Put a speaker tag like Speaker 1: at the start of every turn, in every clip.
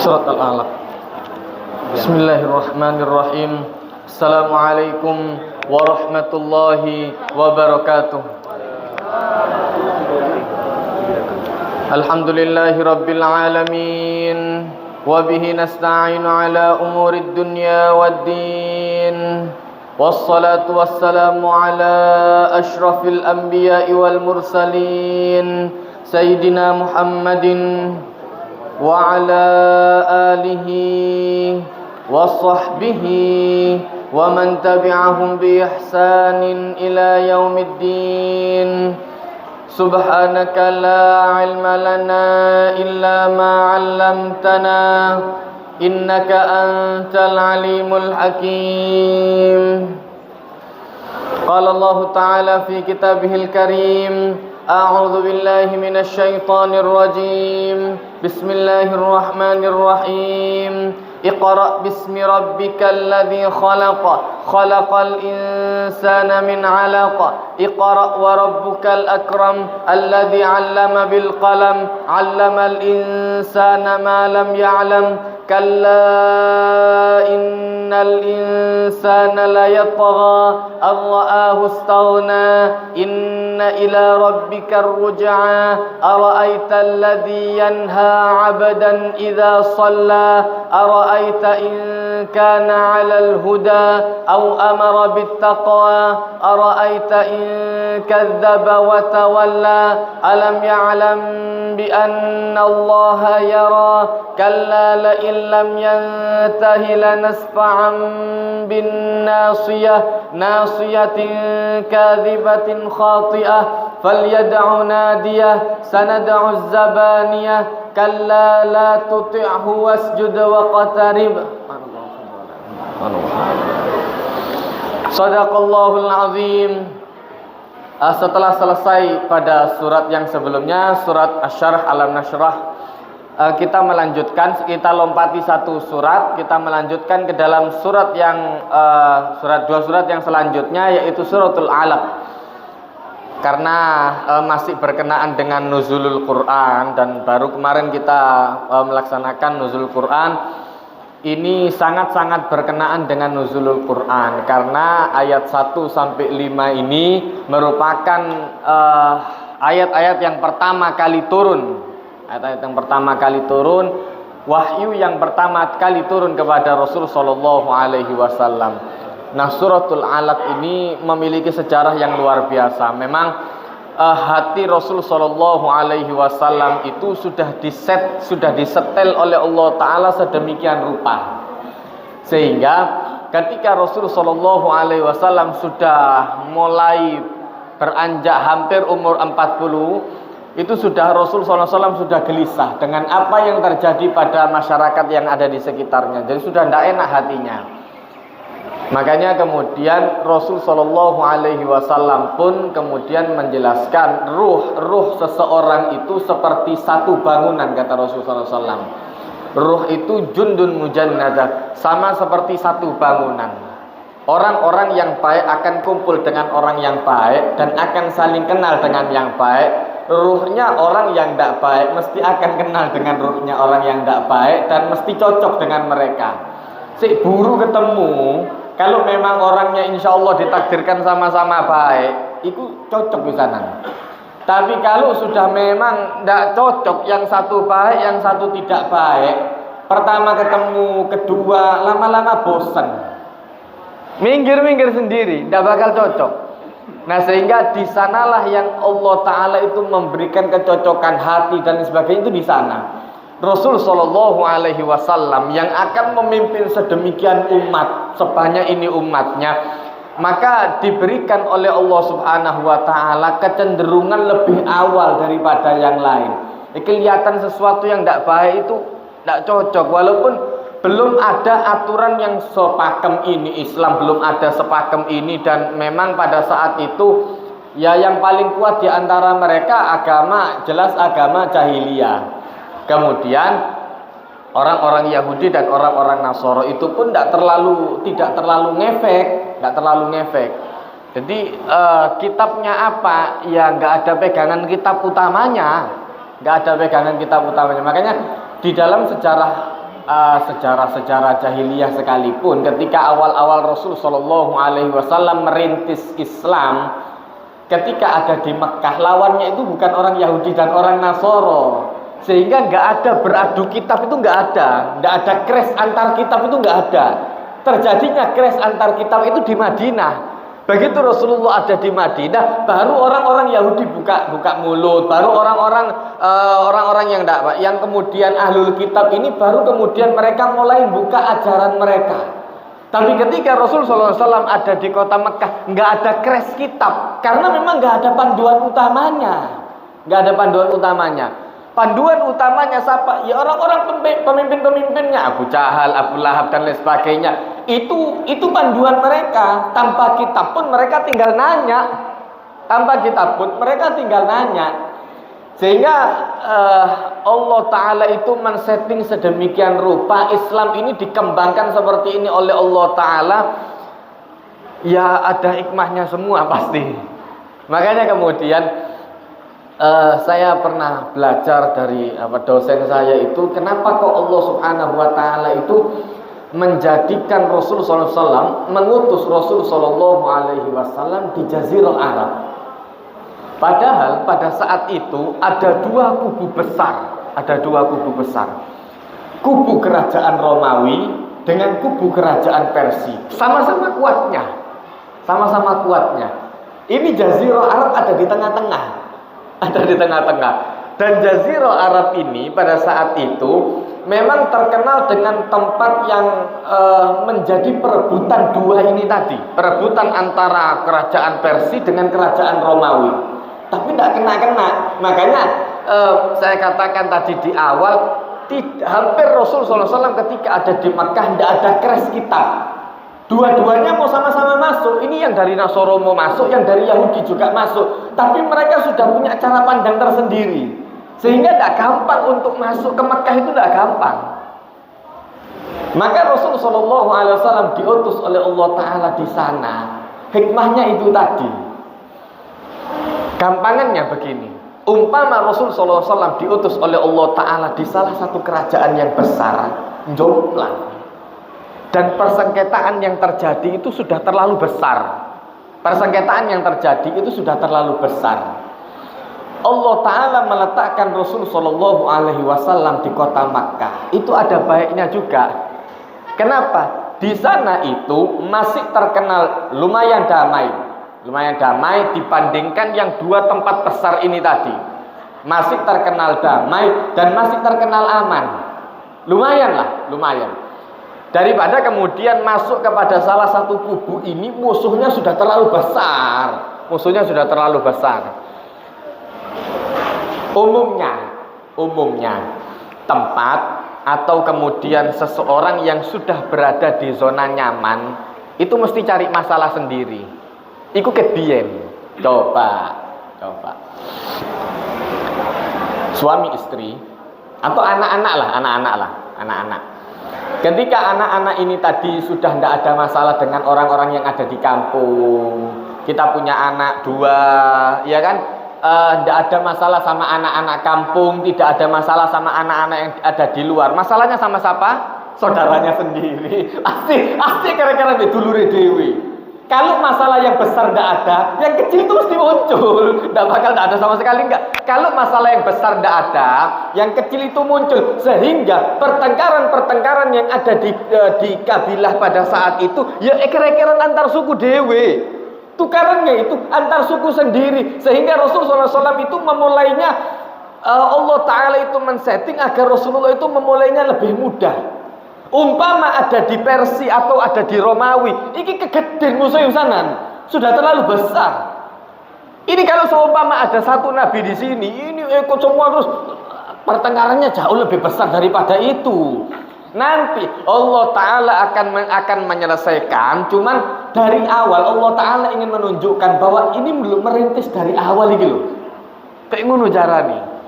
Speaker 1: Surat Al-Alaq. Bismillahirrahmanirrahim. Assalamualaikum warahmatullahi wabarakatuh. Alhamdulillahi rabbil alamin. Wabihi nasta'inu ala umurid dunya waddin. Wassalatu wassalamu ala ashrafil anbiya'i wal mursalin Sayyidina Muhammadin wa ala alihi wa sahbihi wa man tabi'ahum bi ihsanin ila yaumiddin. Subhanaka la ilma lana illa ma 'allamtana innaka antal alimul hakim. Qala Allah Ta'ala fi kitabihil karim, a'udzu billahi minasy syaithanir rajim. Bismillahirrahmanirrahim. Iqra' bismi rabbikal ladzi khalaq, khalaqal insana min 'alaq. Iqra' wa rabbukal akram, alladzi 'allama bil qalam, 'allamal insana ma lam ya'lam. Kalla innal insana layatgha an ra'ahu istaghna. Inna ila rabbikar ruj'a. Ara'aita alladhi yanha 'abdan idza shalla. Ara'aita in kana 'alal huda aw amara bit taqwa. Ara'aita in kadzdzaba wa tawalla. Alam ya'lam bi anna Allaha yara. Kalla la lam yantahi lanasfa'an bin nasiyah nasiyatin kadhibatin khati'ah falyad'u nadiyah sanad'u zabaniyah kalla la tuti'hu wasjud waqtarib. Shadaqallahul azim. Setelah selesai pada surat yang sebelumnya, surat Asy-Syarh Alam Nashrah, kita melanjutkan, kita lompati satu surat, kita melanjutkan ke dalam surat yang dua surat yang selanjutnya, yaitu suratul Alaq. Karena masih berkenaan dengan nuzulul Quran, dan baru kemarin kita melaksanakan nuzulul Quran. Ini sangat-sangat berkenaan dengan nuzulul Quran, karena ayat 1 sampai 5 ini merupakan ayat-ayat yang pertama kali turun. Ayat-ayat yang pertama kali turun, wahyu yang pertama kali turun kepada Rasul sallallahu alaihi wasallam. Nah, suratul Alaq ini memiliki sejarah yang luar biasa. Memang hati Rasul sallallahu alaihi wasallam itu sudah disetel oleh Allah taala sedemikian rupa. Sehingga ketika Rasul sallallahu alaihi wasallam sudah mulai beranjak hampir umur 40, itu sudah Rasul SAW sudah gelisah dengan apa yang terjadi pada masyarakat yang ada di sekitarnya. Jadi sudah tidak enak hatinya. Makanya kemudian Rasul SAW pun kemudian menjelaskan ruh seseorang itu seperti satu bangunan, kata Rasul SAW. Ruh itu jundun mujannadah, sama seperti satu bangunan. Orang-orang yang baik akan kumpul dengan orang yang baik dan akan saling kenal dengan yang baik. Ruhnya orang yang tidak baik mesti akan kenal dengan ruhnya orang yang tidak baik dan mesti cocok dengan mereka. Si buru ketemu, kalau memang orangnya insya Allah ditakdirkan sama-sama baik, itu cocok di sana. Tapi kalau sudah memang tidak cocok, yang satu baik, yang satu tidak baik, pertama ketemu, kedua, lama-lama bosan, minggir-minggir sendiri, tidak bakal cocok. Nah, sehingga di sanalah yang Allah Ta'ala itu memberikan kecocokan hati dan sebagainya, itu di sana. Rasul Shallallahu Alaihi Wasallam yang akan memimpin sedemikian umat, sebanyak ini umatnya, maka diberikan oleh Allah Subhanahu Wa Ta'ala kecenderungan lebih awal daripada yang lain. Kelihatan sesuatu yang tidak baik itu tidak cocok, walaupun belum ada aturan yang sepakem ini, Islam belum ada sepakem ini, dan memang pada saat itu ya yang paling kuat di antara mereka agama, jelas agama jahiliyah. Kemudian orang-orang Yahudi dan orang-orang Nasoro itu pun tidak terlalu ngefek. Jadi kitabnya apa? Ya nggak ada pegangan kitab utamanya, Makanya di dalam sejarah sejarah-sejarah jahiliyah sekalipun, ketika awal-awal Rasul Shallallahu Alaihi Wasallam merintis Islam, ketika ada di Mekah, lawannya itu bukan orang Yahudi dan orang Nasoro, sehingga nggak ada beradu kitab, itu nggak ada crash antar kitab, itu nggak ada. Terjadinya crash antar kitab itu di Madinah. Begitu Rasulullah ada di Madinah, baru orang-orang Yahudi buka mulut, baru orang-orang yang kemudian ahlul kitab ini baru kemudian mereka mulai buka ajaran mereka. Tapi ketika Rasulullah SAW ada di kota Mekah, nggak ada crash kitab, karena memang nggak ada panduan utamanya. Panduan utamanya siapa? Ya orang-orang pemimpin-pemimpinnya, Abu Jahal, Abu Lahab dan lain sebagainya. Itu panduan mereka. Tanpa kitab pun mereka tinggal nanya. Sehingga Allah Ta'ala itu men-setting sedemikian rupa Islam ini dikembangkan seperti ini oleh Allah Ta'ala. Ya ada hikmahnya semua pasti. Makanya kemudian saya pernah belajar dari dosen saya itu, kenapa kok Allah Subhanahu wa Ta'ala itu menjadikan Rasul sallallahu alaihi wasallam, mengutus Rasul sallallahu alaihi wasallam di Jazirah Arab. Padahal pada saat itu ada dua kubu besar. Kubu kerajaan Romawi dengan kubu kerajaan Persia. Sama-sama kuatnya. Ini Jazirah Arab ada di tengah-tengah. Dan Jazirah Arab ini pada saat itu memang terkenal dengan tempat yang menjadi perebutan dua ini tadi, perebutan antara kerajaan Persia dengan kerajaan Romawi. Tapi tidak kena. Makanya saya katakan tadi di awal, hampir Rasul SAW ketika ada di Makkah tidak ada crash kitab. Dua-duanya mau sama-sama masuk. Ini yang dari Nasoro mau masuk, yang dari Yahudi juga masuk. Tapi mereka sudah punya cara pandang tersendiri, sehingga tidak gampang untuk masuk ke Mekah, itu tidak gampang. Maka Rasul Shallallahu Alaihi Wasallam diutus oleh Allah Taala di sana. Hikmahnya itu tadi. Gampangannya begini. Umpama Rasul Shallallahu Alaihi Wasallam diutus oleh Allah Taala di salah satu kerajaan yang besar, jomplang. Dan persengketaan yang terjadi itu sudah terlalu besar. Allah Ta'ala meletakkan Rasul Sallallahu Alaihi Wasallam di kota Makkah. Itu ada baiknya juga. Kenapa? Di sana itu masih terkenal lumayan damai dibandingkan yang dua tempat besar ini tadi. Masih terkenal damai dan masih terkenal aman. Lumayan. Daripada kemudian masuk kepada salah satu kubu ini, musuhnya sudah terlalu besar. Umumnya tempat atau kemudian seseorang yang sudah berada di zona nyaman itu mesti cari masalah sendiri. Iku kebien. Coba. Suami istri atau anak-anak. Ketika anak-anak ini tadi sudah tidak ada masalah dengan orang-orang yang ada di kampung, kita punya anak dua, ya kan? Tidak ada masalah sama anak-anak kampung, tidak ada masalah sama anak-anak yang ada di luar. Masalahnya sama siapa? Saudaranya sendiri. Pasti kira-kira dulure dewi. Kalau masalah yang besar tidak ada, yang kecil itu mesti muncul. Tidak bakal tidak ada sama sekali, enggak. Kalau masalah yang besar tidak ada, yang kecil itu muncul. Sehingga pertengkaran yang ada di kabilah pada saat itu, ya kira-kira antar suku dewe. Tukarannya itu antar suku sendiri. Sehingga Rasulullah SAW itu memulainya, Allah Ta'ala itu men-setting agar Rasulullah itu memulainya lebih mudah. Umpama ada di Persia atau ada di Romawi, ini kegeden musuh yang sana sudah terlalu besar. Ini kalau seumpama ada satu nabi di sini, ini ikut semua, terus pertengkarannya jauh lebih besar daripada itu. Nanti Allah Ta'ala akan menyelesaikan. Cuman dari awal Allah Ta'ala ingin menunjukkan bahwa ini belum merintis dari awal ini loh. Kayak ngono carane.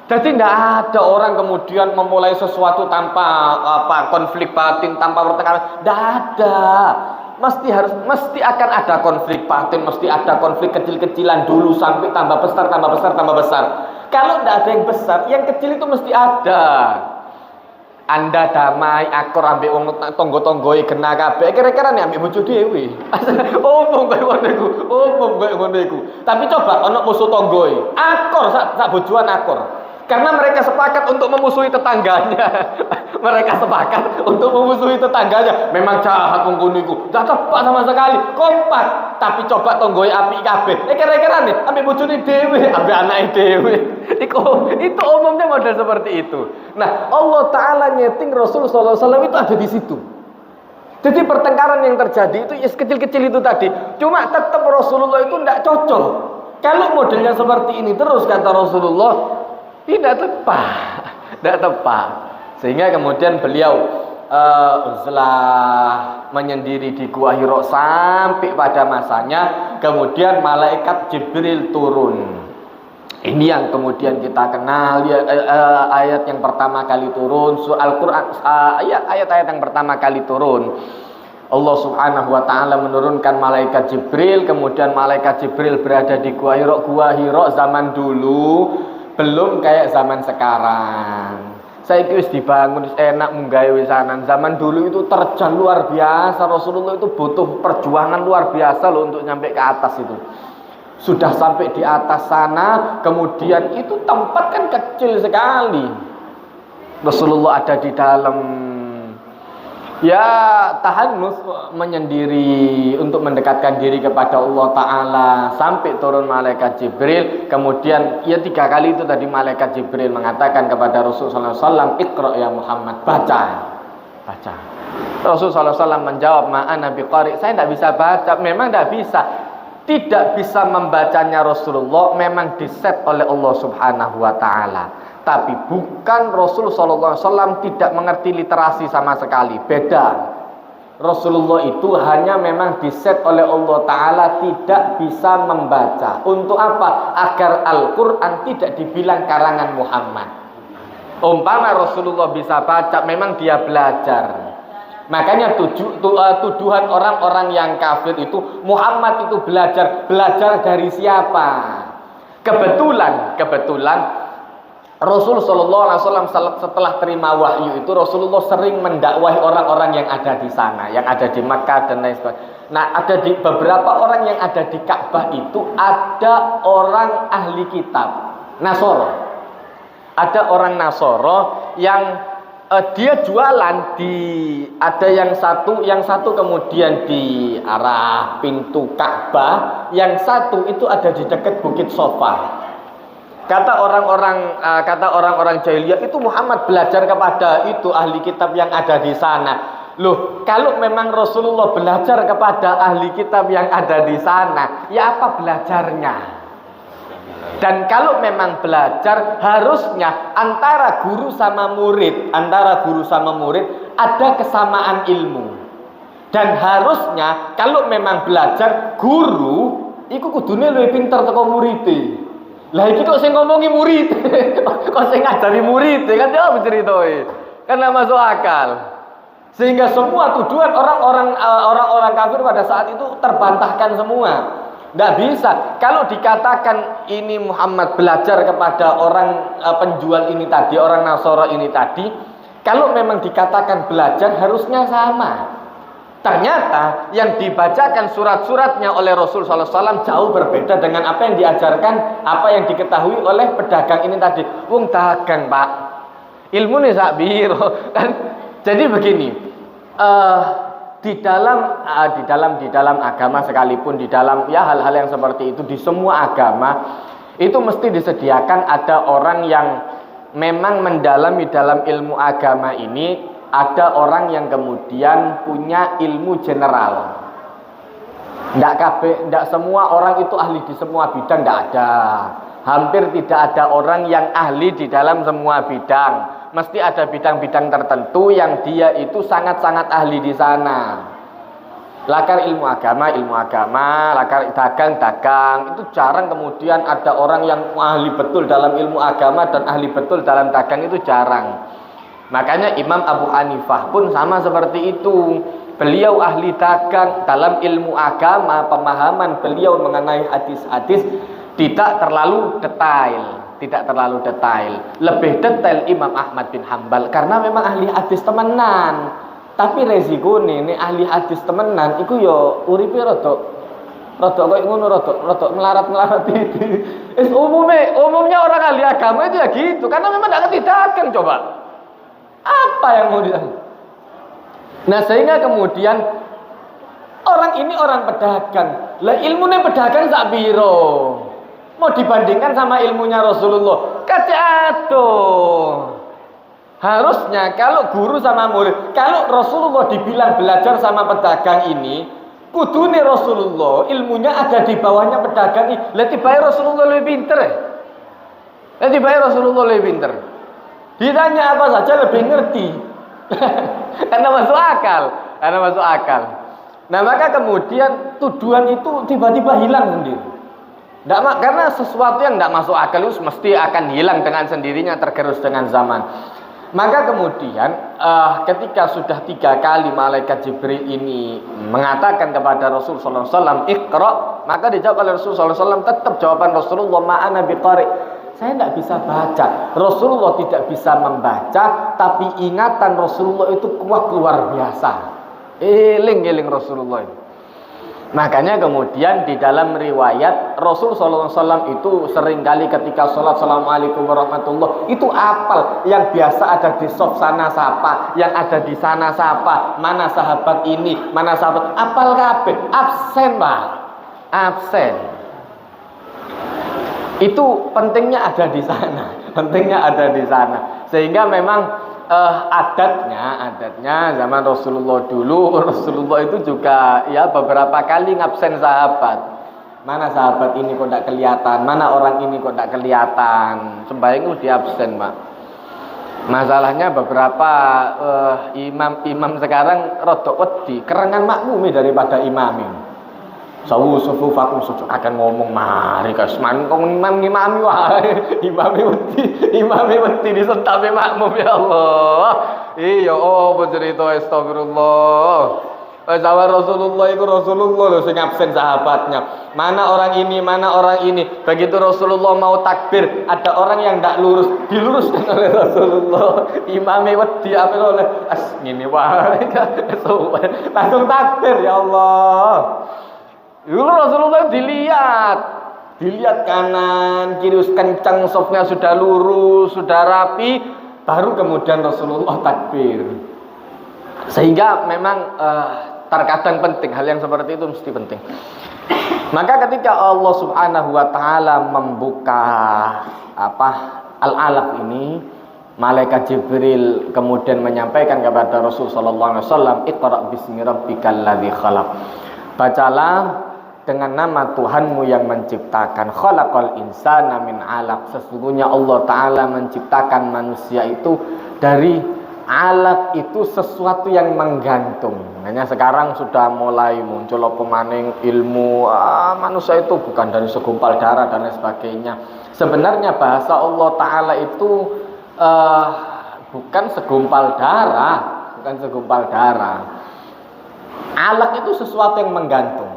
Speaker 1: Jadi tidak ada orang kemudian memulai sesuatu tanpa konflik batin, tanpa pertengkaran. Tidak ada. Mesti akan ada konflik batin, mesti ada konflik kecil-kecilan dulu sampai tambah besar. Kalau tidak ada yang besar, yang kecil itu mesti ada. Anda damai akor ambek wong tangga-tanggoe genah kabeh kira-kira nek ambek bojo dhewe. Umum koyo ngono iku, umum koyo ngono iku. Tapi coba ana musuh tanggoe, akor sak bojoan akor. Karena mereka sepakat untuk memusuhi tetangganya. Mereka sepakat untuk memusuhi tetangganya. Memang jahat wong ngono iku. Enggak tepat sama sekali. Kompak. Tapi coba tanggoe apik kabeh. Kira-kira nih ambek bojone dhewe, ambek anake dhewe. Itu umumnya model seperti itu. Nah, Allah Ta'ala nyeting Rasul sallallahu alaihi wasallam itu ada di situ. Jadi pertengkaran yang terjadi itu ya kecil-kecil itu tadi. Cuma tetap Rasulullah itu tidak cocok. Kalau modelnya seperti ini terus kata Rasulullah tidak tepat. Sehingga kemudian beliau uzlah menyendiri di Gua Hira sampai pada masanya. Kemudian malaikat Jibril turun. Ini yang kemudian kita kenal ya, ayat yang pertama kali turun surah Al-Qur'an, ayat-ayat yang pertama kali turun. Allah Subhanahu wa taala menurunkan malaikat Jibril, kemudian malaikat Jibril berada di Gua Hira. Gua Hira zaman dulu belum kayak zaman sekarang. Saya wis dibangun enak munggawe wisanan. Zaman dulu itu terjal luar biasa. Rasulullah itu butuh perjuangan luar biasa loh untuk nyampe ke atas itu. Sudah sampai di atas sana, kemudian itu tempat kan kecil sekali. Rasulullah ada di dalam, ya tahanus menyendiri untuk mendekatkan diri kepada Allah Ta'ala sampai turun malaikat Jibril. Kemudian ya 3 kali itu tadi malaikat Jibril mengatakan kepada Rasulullah SAW, Iqra ya Muhammad, baca. Rasulullah SAW menjawab, ma'ana biqari, saya tidak bisa baca. Memang tidak bisa membacanya Rasulullah memang diset oleh Allah Subhanahu wa taala. Tapi bukan Rasulullah SAW tidak mengerti literasi sama sekali. Beda. Rasulullah itu hanya memang diset oleh Allah Ta'ala tidak bisa membaca. Untuk apa? Agar Al-Quran tidak dibilang karangan Muhammad. Umpama Rasulullah bisa baca, memang dia belajar. Makanya tuduhan orang-orang yang kafir itu, Muhammad itu belajar dari siapa? Kebetulan Rasul Shallallahu Alaihi Wasallam setelah terima wahyu itu Rasulullah sering mendakwahi orang-orang yang ada di sana, yang ada di Makkah dan lain sebagainya. Nah, ada di beberapa orang yang ada di Ka'bah itu ada orang ahli kitab Nasoro. Ada orang Nasoro yang dia jualan ada yang satu kemudian di arah pintu Ka'bah, yang satu itu ada di dekat Bukit Sofa. Kata orang-orang jahiliyah itu Muhammad belajar kepada itu ahli kitab yang ada di sana. Loh, kalau memang Rasulullah belajar kepada ahli kitab yang ada di sana, ya apa belajarnya? Dan kalau memang belajar, harusnya antara guru sama murid ada kesamaan ilmu. Dan harusnya kalau memang belajar, guru iku kudune luwih pinter teko murid. Lah iki kok sing ngomongi murid. Kok sing ngajari murid, kan dia berceritoe. Karena masuk akal. Sehingga semua tuduhan orang-orang kafir pada saat itu terbantahkan semua. Tidak bisa. Kalau dikatakan ini Muhammad belajar kepada orang penjual ini tadi, orang Nasara ini tadi, kalau memang dikatakan belajar harusnya sama. Ternyata yang dibacakan surat-suratnya oleh Rasul SAW jauh berbeda dengan apa yang diajarkan, apa yang diketahui oleh pedagang ini tadi. Wong dagang pak, ilmu nih sak biro kan. Jadi begini, di dalam agama sekalipun, di dalam ya hal-hal yang seperti itu, di semua agama itu mesti disediakan ada orang yang memang mendalami dalam ilmu agama ini. Ada orang yang kemudian punya ilmu general. Tidak semua orang itu ahli di semua bidang, tidak ada. Hampir tidak ada orang yang ahli di dalam semua bidang. Mesti ada bidang-bidang tertentu yang dia itu sangat-sangat ahli di sana. Lakar ilmu agama, lakar dagang. Itu jarang kemudian ada orang yang ahli betul dalam ilmu agama dan ahli betul dalam dagang, itu jarang. Makanya Imam Abu Hanifah pun sama seperti itu. Beliau ahli dagang dalam ilmu agama, pemahaman beliau mengenai hadis-hadis tidak terlalu detail. tidak terlalu detail. Lebih detail Imam Ahmad bin Hambal karena memang ahli hadis temenan. Tapi resiko nih ahli hadis temenan iku yo uripe rada koyo ngono rada melarat-melarat itu. Umumnya orang ahli agama itu ya gitu karena memang enggak ngerti dagang coba. Apa yang mau dilakukan? Nah, sehingga kemudian orang ini orang pedagang. Lah ilmunya pedagang sak piro? Mau dibandingkan sama ilmunya Rasulullah. Kate aduh. Harusnya kalau guru sama murid, kalau Rasulullah dibilang belajar sama pedagang ini, kudune Rasulullah ilmunya ada di bawahnya pedagang ini. Lah tibae Rasulullah lebih pinter. Ditanya apa saja lebih ngerti. Karena masuk akal. Nah, maka kemudian tuduhan itu tiba-tiba hilang sendiri. Karena sesuatu yang tidak masuk akal itu mesti akan hilang dengan sendirinya, tergerus dengan zaman. Maka kemudian ketika sudah 3 kali malaikat Jibril ini mengatakan kepada Rasul sallallahu alaihi wasallam, "Iqra", maka dijawab oleh Rasul sallallahu alaihi wasallam, tetap jawaban Rasulullah, "Ma'ana biqari". Saya tidak bisa baca. Rasulullah tidak bisa membaca, tapi ingatan Rasulullah itu kuat luar biasa. Eling Rasulullah itu. Makanya kemudian di dalam riwayat Rasul sallallahu alaihi wasallam itu seringkali ketika sholat assalamualaikum warahmatullah itu apal, yang biasa ada di sof sana sapa, yang ada di sana sapa, mana sahabat ini, mana sahabat, apal kabeh, absen Pak. Absen. Itu pentingnya ada di sana. Sehingga memang adatnya zaman Rasulullah dulu, Rasulullah itu juga ya beberapa kali ngabsen sahabat. Mana sahabat ini kok tidak kelihatan, mana orang ini kok tidak kelihatan, sembahyang itu diabsen, Pak. Masalahnya beberapa imam sekarang rodok wedi, kerengan makmumi daripada imami. Sawu sufufakum sujud akan ngomong mari kasman kong imam wae imami wedi disentapi makmum ya Allah. Iya cerita astagfirullah. Sama Rasulullah itu Rasulullah sing absen sahabatnya. Mana orang ini. Begitu Rasulullah mau takbir, ada orang yang tidak lurus, diluruskan oleh Rasulullah. Imami wedi apa oleh ngene wae. Langsung takbir ya Allah. Dulu Rasulullah dilihat kanan kiri kencang, sofnya sudah lurus, sudah rapi, baru kemudian Rasulullah takbir. Sehingga memang terkadang penting, hal yang seperti itu mesti penting. Maka ketika Allah Subhanahu wa taala membuka al-alaq ini, malaikat Jibril kemudian menyampaikan kepada Rasul sallallahu alaihi wasallam, "Iqra bismi rabbikal ladzi khalaq." Bacalah dengan nama Tuhanmu yang menciptakan. Khalaqal insana min 'alaq. Sesungguhnya Allah Ta'ala menciptakan manusia itu dari alaq, itu sesuatu yang menggantung. Hanya sekarang sudah mulai muncul pemaning ilmu manusia itu bukan dari segumpal darah dan lain sebagainya. Sebenarnya bahasa Allah Ta'ala itu bukan segumpal darah. Alaq itu sesuatu yang menggantung.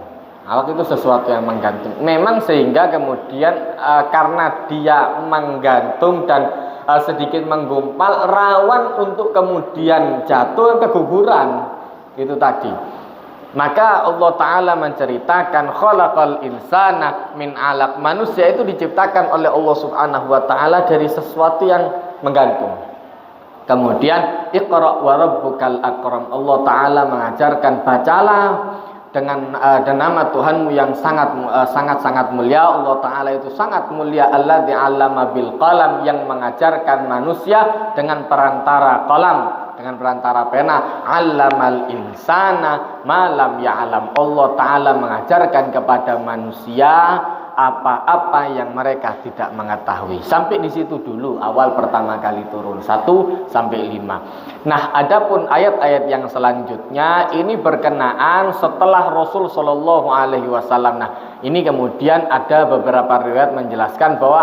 Speaker 1: Memang sehingga kemudian karena dia menggantung dan sedikit menggumpal, rawan untuk kemudian jatuh keguguran. Itu tadi. Maka Allah Ta'ala menceritakan khalaqal insana min 'alaq. Manusia itu diciptakan oleh Allah Subhanahu wa Ta'ala dari sesuatu yang menggantung. Kemudian Iqra wa rabbukal akram. Allah Ta'ala mengajarkan bacalah dengan nama Tuhanmu yang sangat mulia. Allah Ta'ala itu sangat mulia. Alladzi 'allama bil qalam, yang mengajarkan manusia dengan perantara qalam, dengan perantara pena. 'Allamal insana ma lam ya'lam. Allah Ta'ala mengajarkan kepada manusia apa-apa yang mereka tidak mengetahui. Sampai di situ dulu awal pertama kali turun 1 sampai 5. Nah, adapun ayat-ayat yang selanjutnya ini berkenaan setelah Rasul sallallahu alaihi wasallam. Nah, ini kemudian ada beberapa riwayat menjelaskan bahwa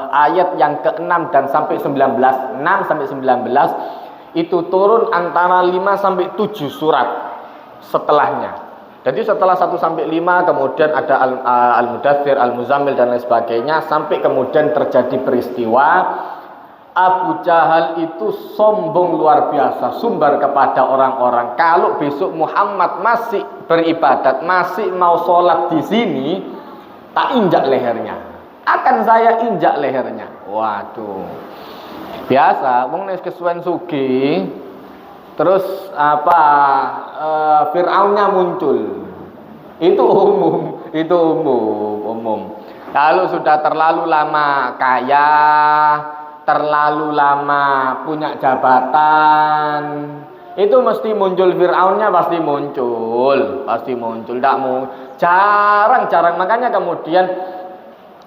Speaker 1: ayat yang ke-6 dan sampai 19, 6 sampai 19 itu turun antara 5 sampai 7 surat setelahnya. Jadi setelah 1 sampai 5 kemudian ada Al-Mudaththir, Al-Muzammil dan lain sebagainya, sampai kemudian terjadi peristiwa Abu Jahal itu sombong luar biasa, sumbar kepada orang-orang, kalau besok Muhammad masih beribadat, masih mau sholat di sini, tak injak lehernya, akan saya injak lehernya. Waduh, biasa wong nek kesuwen sugih terus Fir'aunnya muncul, itu umum. Kalau sudah terlalu lama kaya, terlalu lama punya jabatan, itu mesti muncul Fir'aunnya, pasti muncul. Tidak mau, jarang. Makanya kemudian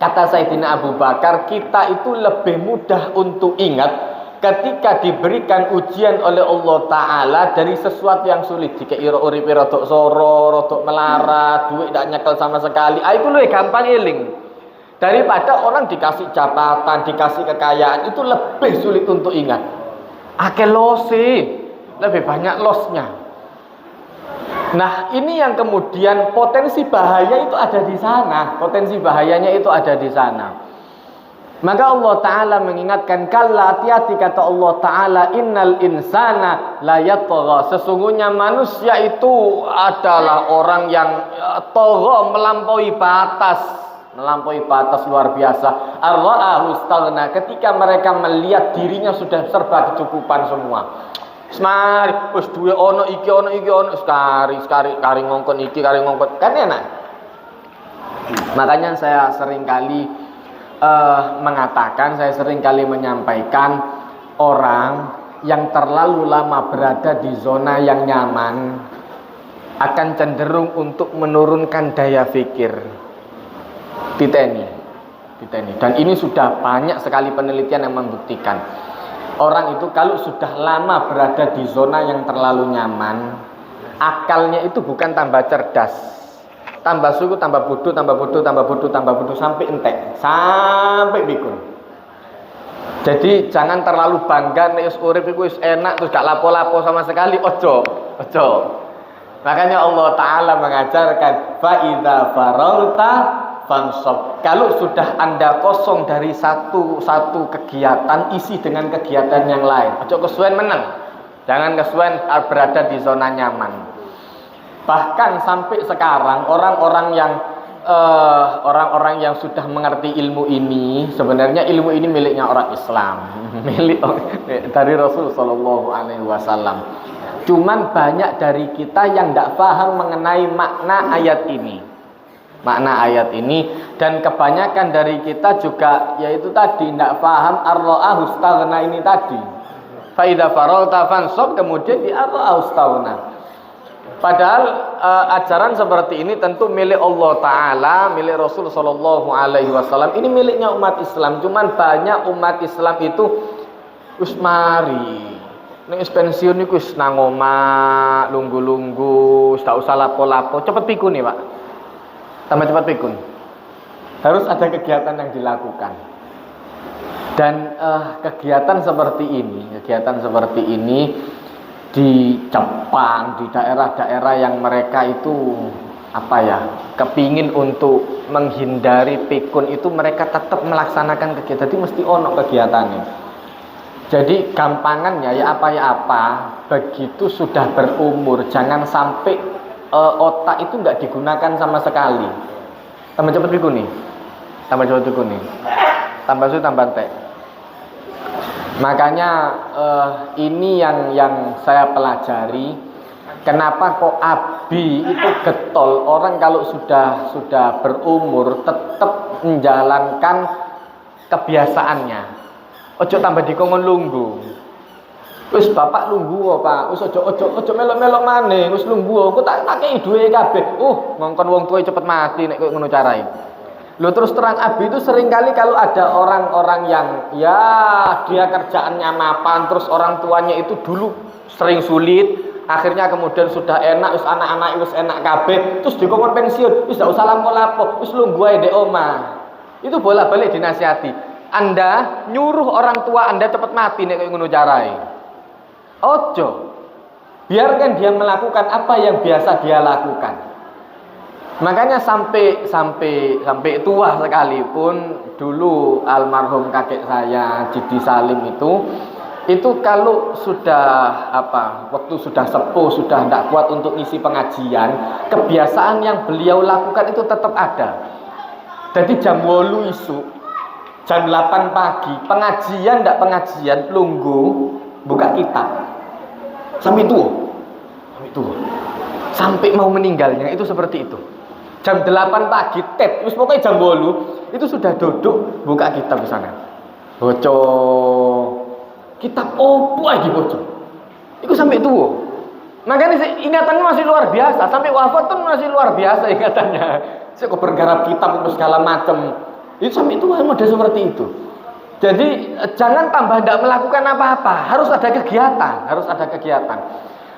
Speaker 1: kata Sayyidina Abu Bakar, kita itu lebih mudah untuk ingat ketika diberikan ujian oleh Allah Ta'ala dari sesuatu yang sulit. Jika uripe rodok soro, rodok melarat, duit tidak nyekel sama sekali, itu lebih gampang eling daripada orang dikasih jabatan, dikasih kekayaan, itu lebih sulit untuk ingat. Akeh lose, lebih banyak losnya. Nah, ini yang kemudian potensi bahaya itu ada di sana. Potensi bahayanya itu ada di sana. Maka Allah Ta'ala mengingatkan, kalla, hati-hati kata Allah Ta'ala, innal insana la yatgha. Sesungguhnya manusia itu adalah orang yang tagha, melampaui batas luar biasa. Ar-ra'ahu istaghna, ketika mereka melihat dirinya sudah serba kecukupan semua. Semari wis duwe ono iki sekari kari ngongkon iki kari ngongkon, kan enak. Makanya saya seringkali mengatakan, saya seringkali menyampaikan, orang yang terlalu lama berada di zona yang nyaman akan cenderung untuk menurunkan daya pikir. Titeni. Dan ini sudah banyak sekali penelitian yang membuktikan, orang itu kalau sudah lama berada di zona yang terlalu nyaman, akalnya itu bukan tambah cerdas, tambah suku, tambah bodoh sampai entek, sampai pikun. Jadi jangan terlalu bangga nek urip iku wis enak terus gak lapo-lapo sama sekali, ojo. Makanya Allah Ta'ala mengajarkan, fa idza faragta fansab. Kalau sudah Anda kosong dari satu kegiatan, isi dengan kegiatan yang lain. Ojo kesuwen meneng. Jangan kesuwen berada di zona nyaman. Bahkan sampai sekarang orang-orang yang sudah mengerti ilmu ini, sebenarnya ilmu ini miliknya orang Islam, milik dari Rasul Shallallahu Alaihi Wasallam. Cuman banyak dari kita yang tidak paham mengenai makna ayat ini, dan kebanyakan dari kita juga yaitu tadi tidak paham ar-ra'ahu istaghna ini tadi. Fa idza faragta fansab, kemudian di ar-ra'ahu istaghna. Padahal ajaran seperti ini tentu milik Allah Ta'ala, milik Rasul Sallallahu Alaihi Wasallam. Ini miliknya umat Islam. Cuman banyak umat Islam itu usmari nek pensiun niku wis nang omah lunggu-lunggu, tak usah lapo-lapo, cepet pikun nih Pak. Tambah cepat pikun. Harus ada kegiatan yang dilakukan. Dan kegiatan seperti ini di Jepang, di daerah-daerah yang mereka itu kepingin untuk menghindari pikun itu, mereka tetap melaksanakan kegiatan. Jadi mesti ono kegiatannya. Jadi gampangannya begitu sudah berumur, jangan sampai otak itu nggak digunakan sama sekali. Tambah cepat pikun nih, tambah susu tambah teh. Makanya ini yang saya pelajari. Kenapa kok Abi itu getol? Orang kalau sudah berumur tetap menjalankan kebiasaannya. Ojo tambah dikongkon lunggu. Wis bapak lunggu Pak. Wis ojo melok-melok maneh. Wis lunggu. Aku tak kei duwe kabeh. Ngongkon wong tuwa cepet mati nek koyo ngono carae. Loh, terus terang Abi itu seringkali kalau ada orang-orang yang dia kerjaannya mapan, terus orang tuanya itu dulu sering sulit, akhirnya kemudian sudah enak, wis anak-anak wis enak kabeh, terus dikongkon pensiun, wis gak usah lapo-lapo, wis lungguh ae ndek omah. Itu bolak-balik dinasihati. Anda nyuruh orang tua Anda cepat mati nek koyo ngono carae. Ojo. Biarkan dia melakukan apa yang biasa dia lakukan. Makanya sampai tua sekalipun dulu almarhum kakek saya Jidi Salim itu kalau sudah waktu sudah sepuh, sudah tidak kuat untuk isi pengajian, kebiasaan yang beliau lakukan itu tetap ada. Jadi jam 8 isu, jam 8 pagi, pengajian tidak pengajian, lungguh buka kitab sampai tua, sampai mau meninggalnya itu seperti itu. Jam 8 pagi, terus pokoknya jam 8 itu sudah duduk buka kitab di sana. Baca kitab opo lagi baca. Itu sampai tua. Makanya ingatannya masih luar biasa, sampai wafat pun masih luar biasa ingatannya. Saya kok bergarap kitab segala macam. Itu sampai tua model seperti itu. Jadi jangan tambah tidak melakukan apa-apa, harus ada kegiatan.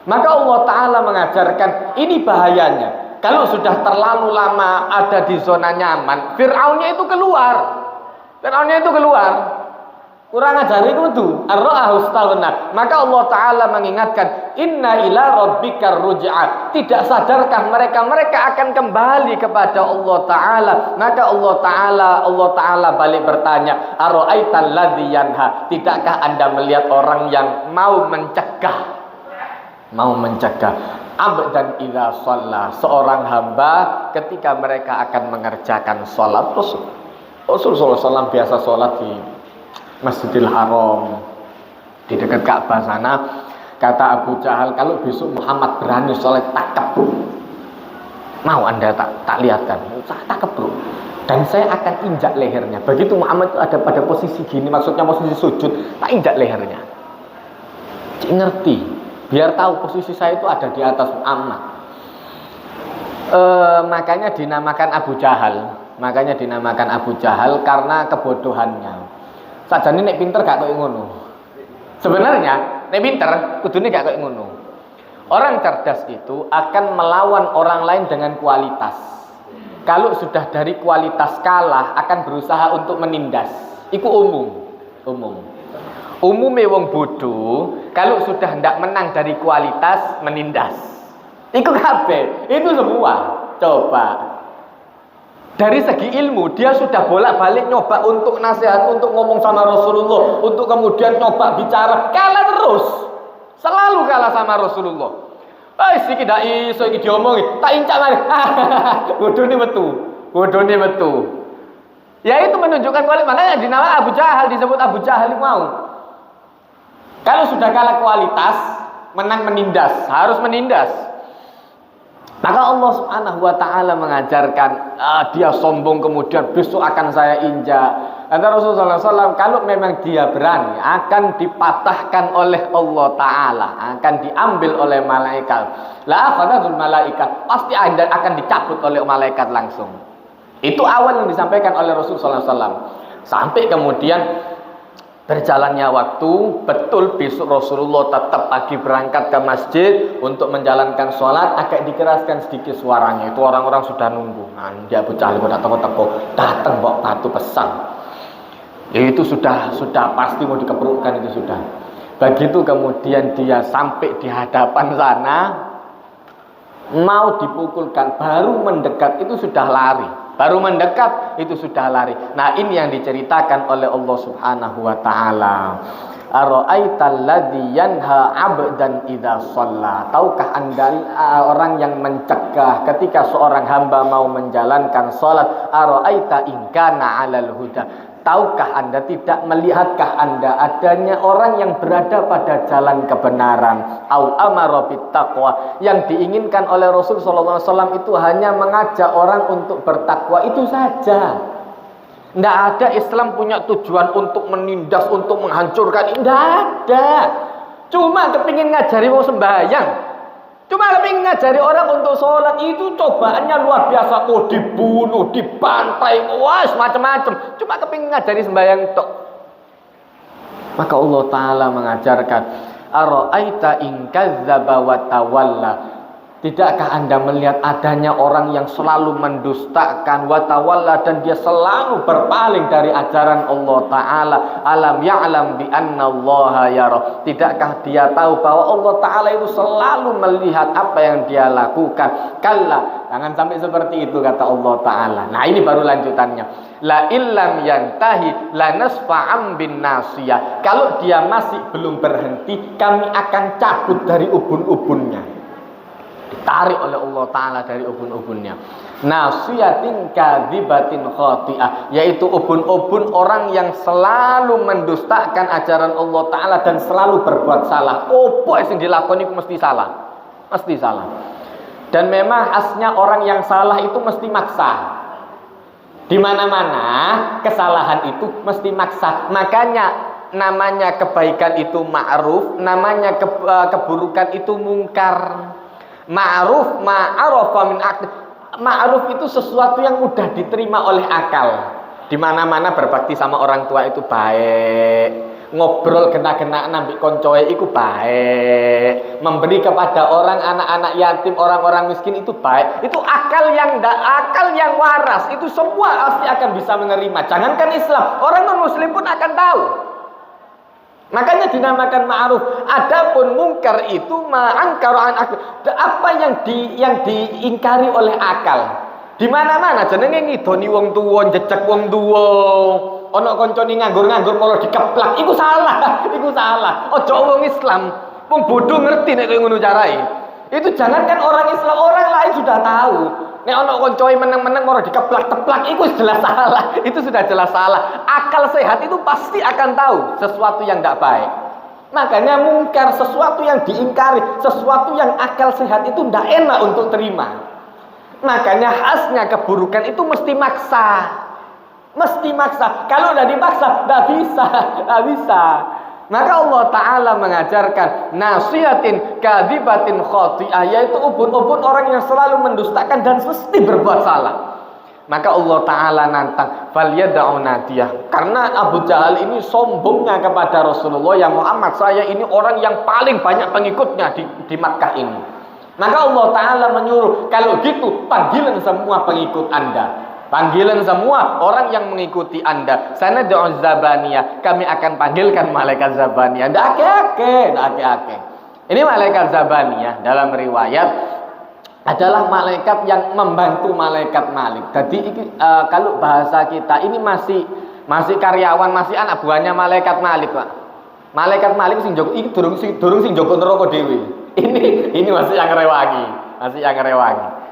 Speaker 1: Maka Allah Ta'ala mengajarkan ini bahayanya. Kalau sudah terlalu lama ada di zona nyaman, Fir'aunnya itu keluar. Kurang ajar itu. Ar-ra'ahu istaghna. Maka Allah Ta'ala mengingatkan, inna ila rabbikar ruj'a. Tidak sadarkah mereka akan kembali kepada Allah Ta'ala. Maka Allah Ta'ala balik bertanya, ara'aital ladzi yanha. Tidakkah Anda melihat orang yang mau mencegah abdan idza shalla, seorang hamba ketika mereka akan mengerjakan sholat. Rasulullah SAW biasa sholat di Masjidil Haram di dekat Ka'bah sana. Kata Abu Jahal, kalau besok Muhammad berani sholat takep bro, mau Anda tak lihatkan, takep bro, dan saya akan injak lehernya. Begitu Muhammad itu ada pada posisi gini, maksudnya posisi sujud, tak injak lehernya. Cik ngerti, biar tahu posisi saya itu ada di atas Muhammad. Makanya dinamakan Abu Jahal karena kebodohannya. Sajane nek pinter gak koyo ngono. Sebenarnya nek pinter kudune gak koyo ngono. Orang cerdas itu akan melawan orang lain dengan kualitas. Kalau sudah dari kualitas kalah, akan berusaha untuk menindas. Iku umum. Umume wong bodoh, kalau sudah ndak menang dari kualitas, menindas. Iku kabeh, itu semua. Coba. Dari segi ilmu, dia sudah bolak-balik nyoba untuk nasihat, untuk ngomong sama Rasulullah, untuk kemudian nyoba bicara, kalah terus. Selalu kalah sama Rasulullah. Iki ndak iso iki diomongi, tak incak mari. Bodone metu. Ya itu menunjukkan kualitas, makanya dinamakan Abu Jahal, disebut Abu Jahal mau. Kalau sudah kalah kualitas, menang menindas, harus menindas. Maka Allah Subhanahu wa Ta'ala mengajarkan, dia sombong kemudian besok akan saya injak. Kata Rasulullah SAW, kalau memang dia berani, akan dipatahkan oleh Allah Ta'ala, akan diambil oleh malaikat. La akhadatul malaikat, pasti akan dicabut oleh malaikat langsung. Itu awal yang disampaikan oleh Rasulullah SAW. Sampai kemudian berjalannya waktu, betul besok Rasulullah tetap pagi berangkat ke masjid untuk menjalankan sholat, agak dikeraskan sedikit suaranya. Itu orang-orang sudah nunggu. Dia Abu Jahal pada teko-teko, datang bawa batu besar. Ya itu sudah pasti mau dikeprukkan itu sudah. Begitu kemudian dia sampai di hadapan sana, mau dipukulkan, baru mendekat itu sudah lari. Nah ini yang diceritakan oleh Allah Subhanahu wa Ta'ala. Ara'aital ladzi yanha 'abdan idza shalla. Tahukah Anda orang yang mencegah ketika seorang hamba mau menjalankan salat? Ara'aita in kana 'alal huda. Tahukah Anda, tidak melihatkah Anda adanya orang yang berada pada jalan kebenaran? Au amara bittaqwa. Yang diinginkan oleh Rasul sallallahu alaihi wasallam itu hanya mengajak orang untuk bertakwa, itu saja. Tidak ada Islam punya tujuan untuk menindas, untuk menghancurkan. Tidak ada. Cuma kepingin ngajari mau sembahyang. Cuma kepingin ngajari orang untuk sholat. Itu cobaannya luar biasa. Mau dibunuh, dibantai, wah macam-macam. Cuma kepingin ngajari sembahyang tok. Maka Allah Ta'ala mengajarkan, ara'aita in kadzdzaba wa tawalla. Tidakkah Anda melihat adanya orang yang selalu mendustakan wa tawalla dan dia selalu berpaling dari ajaran Allah Ta'ala? Alam ya'lam bi anna Allah yara. Tidakkah dia tahu bahwa Allah Ta'ala itu selalu melihat apa yang dia lakukan? Kalla, jangan sampai seperti itu kata Allah Ta'ala. Nah ini baru lanjutannya. La illam yantahi la nasfa'am bin nasiyah. Kalau dia masih belum berhenti, kami akan cabut dari ubun-ubunnya. Ditarik oleh Allah Ta'ala dari ubun-ubunnya. Nasiyatin kadzibatin khati'ah, yaitu ubun-ubun orang yang selalu mendustakan ajaran Allah Ta'ala dan selalu berbuat salah. Apa yang dilakoni mesti salah. Mesti salah. Dan memang asnya orang yang salah itu mesti maksa. Di mana-mana kesalahan itu mesti maksa. Makanya namanya kebaikan itu ma'ruf, namanya keburukan itu mungkar. Ma'ruf ma'arofa min akal. Ma'ruf itu sesuatu yang mudah diterima oleh akal. Di mana-mana berbakti sama orang tua itu baik. Ngobrol kena-kena nambik koncoe itu baik. Memberi kepada orang anak-anak yatim, orang-orang miskin itu baik. Itu akal yang waras. Itu semua pasti akan bisa menerima. Jangankan Islam, orang non-muslim pun akan tahu. Makanya dinamakan ma'ruf. Adapun mungkar itu ma'angkaru an akal. Apa yang diingkari oleh akal. Di mana-mana jenenge ngidoni wong tuwa, jejak wong tuwa. Ana kancane nganggur-nganggur malah dikeplak. Iku salah, iku salah. Ojo wong Islam, wong bodoh ngerti nek koyo ngono carae. Itu jangankan orang Islam, orang lain sudah tahu. Nek ana kancoe meneng-meneng malah dikeplak-teplak, itu jelas salah. Itu sudah jelas salah. Akal sehat itu pasti akan tahu sesuatu yang tidak baik. Makanya mungkar, sesuatu yang diingkari, sesuatu yang akal sehat itu tidak enak untuk terima. Makanya khasnya keburukan itu mesti maksa. Mesti maksa. Kalau udah dipaksa, tidak bisa, tidak bisa. Maka Allah Ta'ala mengajarkan nasiyatin kadzibatin khati'ah, yaitu ubun-ubun orang yang selalu mendustakan dan mesti berbuat salah. Maka Allah Ta'ala nantang falyad'u nadiyah. Karena Abu Jahal ini sombongnya kepada Rasulullah, ya Muhammad, saya ini orang yang paling banyak pengikutnya di Makkah ini. Maka Allah Ta'ala menyuruh, kalau gitu panggilan semua pengikut Anda. Panggilan semua orang yang mengikuti Anda. Sana doa Zabaniyah, kami akan panggilkan malaikat Zabaniyah. Ndak ake-ake. Ini malaikat Zabaniyah dalam riwayat adalah malaikat yang membantu malaikat Malik. Jadi kalau bahasa kita ini masih karyawan, masih anak buahnya malaikat Malik, Pak. Malaikat Malik sing jogo iki durung sing jogo neraka dhewe. Ini masih yang rewangi.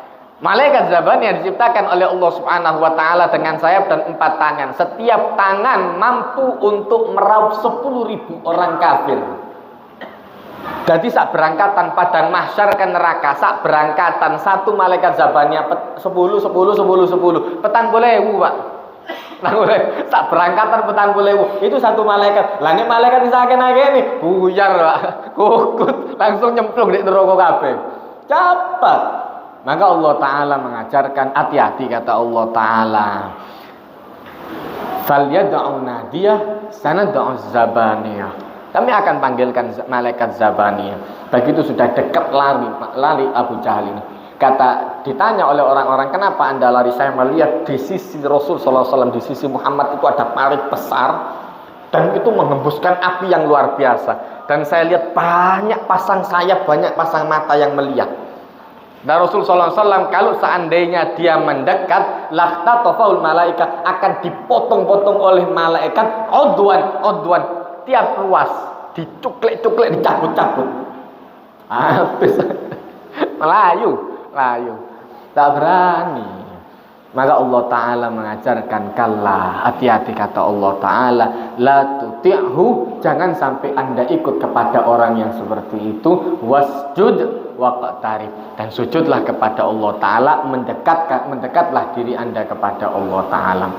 Speaker 1: Malaikat Zabaniyah diciptakan oleh Allah Subhanahu wa Ta'ala dengan sayap dan 4 tangan. Setiap tangan mampu untuk meraup 10.000 orang kafir. Jadi sak berangkatan padang mahsyar ke neraka, sak berangkatan satu malaikat Zabaniyah 10 petang boleh Pak. Sak berangkatan petang boleh. Itu satu malaikat. Lah nek malaikat disakene-akene buyar Pak. Kukut langsung nyemplung di neraka kabeh. Cepat. Maka Allah Ta'ala mengajarkan, hati-hati kata Allah Ta'ala. Falyad'u nadiyah sanad'u Zabaniyah. Kami akan panggilkan malaikat Zabaniyah. Begitu sudah dekat lari Abu Jahal ini. Ditanya oleh orang-orang, kenapa Anda lari? Saya melihat di sisi Rasul sallallahu alaihi wasallam, di sisi Muhammad itu ada parit besar dan itu menghembuskan api yang luar biasa. Dan saya lihat banyak pasang sayap, banyak pasang mata yang melihat. Dan Rasul sallallahu alaihi wasallam kalau seandainya dia mendekat, lahtatafaul malaikat, akan dipotong-potong oleh malaikat odwan tiap ruas, dicuklek-cuklek, dicabut-cabut. Habis melayu. Tak berani. Maka Allah Ta'ala mengajarkan, kalla, hati-hati kata Allah Ta'ala, la tuti'hu, jangan sampai Anda ikut kepada orang yang seperti itu. Wasjud waqtarib, dan sujudlah kepada Allah Ta'ala, mendekatlah diri Anda kepada Allah Ta'ala.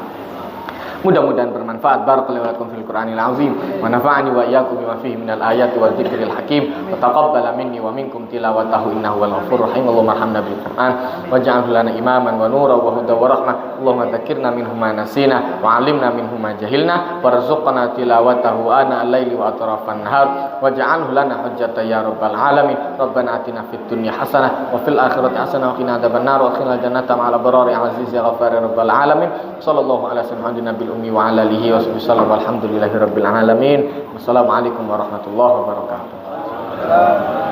Speaker 1: Mudah-mudahan bermanfaat. Barakallahu lakum fil Qur'anil azim wa nafa'ani wa iyyakum bima fihi minal ayati wa dzikril hakim wa taqabbala minni wa minkum tilawatahu innahu wal ghafurur rahim. Allahumma arhamna bil Qur'an waj'alhu lana imaman wa nuran wa hudan wa rahmah. Allahumma dzakkirna minhu ma nasina wa 'allimna minhu ma jahilna warzuqna tilawatahu ana al-laili wa atrafan nahar waj'alhu lana hujjatan ya rabbal alamin. Rabbana atina fid dunya hasanah wa fil akhirati hasanah wa qina adzabannar wa qina jannata ma'al abrari aziz ya ghafar ya rabbal alamin. Sallallahu ala sayyidina nabil ummi wa ala alihi wa sallam walhamdulillahi rabbil alamin. Wassalamualaikum warahmatullahi wabarakatuh.